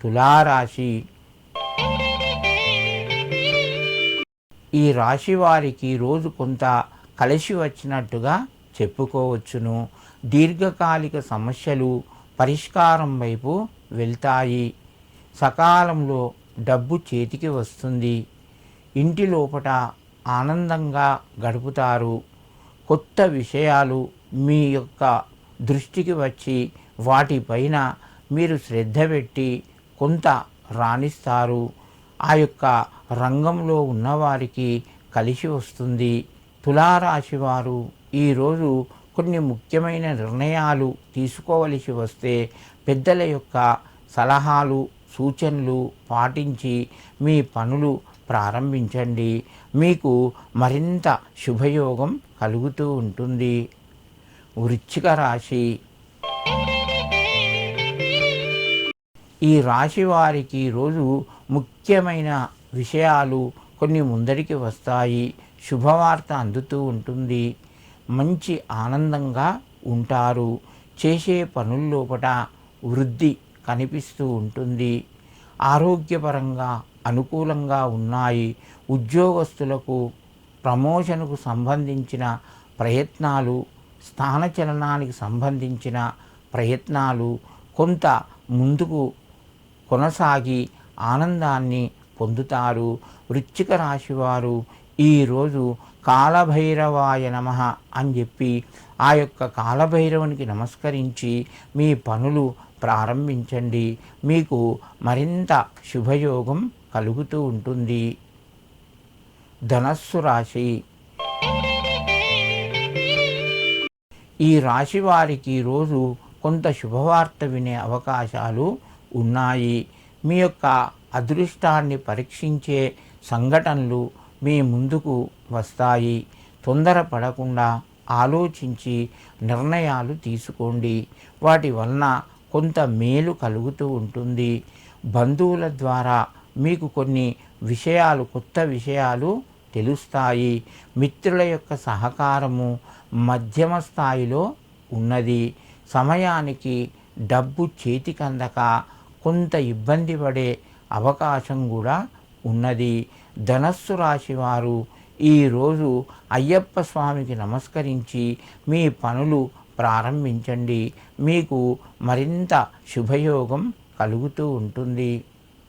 తులారాశి. ఈ రాశి వారికి రోజు కొంత కలిసి వచ్చినట్టుగా చెప్పుకోవచ్చును. దీర్ఘకాలిక సమస్యలు పరిష్కారం వైపు వెళ్తాయి. సకాలంలో డబ్బు చేతికి వస్తుంది. ఇంటి లోపట ఆనందంగా గడుపుతారు. కొత్త విషయాలు మీ యొక్క దృష్టికి వచ్చి వాటిపైన మీరు శ్రద్ధ పెట్టి కొంత రాణిస్తారు. ఆ యొక్క రంగంలో ఉన్నవారికి కలిసి వస్తుంది. తులారాశి వారు ఈరోజు కొన్ని ముఖ్యమైన నిర్ణయాలు తీసుకోవలసి వస్తే పెద్దల యొక్క సలహాలు సూచనలు పాటించి మీ పనులు ప్రారంభించండి. మీకు మరింత శుభయోగం కలుగుతూ ఉంటుంది. వృశ్చిక రాశి. ఈ రాశి వారికి రోజు ముఖ్యమైన విషయాలు కొన్ని ముందరికి వస్తాయి. శుభవార్త అందుతూ ఉంటుంది. మంచి ఆనందంగా ఉంటారు. చేసే పనుల్లోపట వృద్ధి కనిపిస్తూ ఉంటుంది. ఆరోగ్యపరంగా అనుకూలంగా ఉన్నాయి. ఉద్యోగస్తులకు ప్రమోషన్కు సంబంధించిన ప్రయత్నాలు, స్థానచలనానికి సంబంధించిన ప్రయత్నాలు కొంత ముందుకు కొనసాగి ఆనందాన్ని పొందుతారు. వృశ్చిక రాశి వారు ఈరోజు కాలభైరవాయ నమః అని చెప్పి ఆ యొక్క కాలభైరవునికి నమస్కరించి మీ పనులు ప్రారంభించండి. మీకు మరింత శుభయోగం కలుగుతూ ఉంటుంది. ధనస్సు రాశి. ఈ రాశి వారికి రోజు కొంత శుభవార్త వినే అవకాశాలు ఉన్నాయి. మీ యొక్క అదృష్టాన్ని పరీక్షించే సంఘటనలు మీ ముందుకు వస్తాయి. తొందరపడకుండా ఆలోచించి నిర్ణయాలు తీసుకోండి. వాటి వలన కొంత మేలు కలుగుతూ ఉంటుంది. బంధువుల ద్వారా మీకు కొన్ని విషయాలు, కొత్త విషయాలు తెలుస్తాయి. మిత్రుల యొక్క సహకారము మధ్యమ స్థాయిలో ఉన్నది. సమయానికి డబ్బు చేతికి అందక కొంత ఇబ్బంది పడే అవకాశం కూడా ఉన్నది. ధనస్సు రాశి వారు ఈరోజు అయ్యప్ప స్వామికి నమస్కరించి మీ పనులు ప్రారంభించండి. మీకు మరింత శుభయోగం కలుగుతూ ఉంటుంది.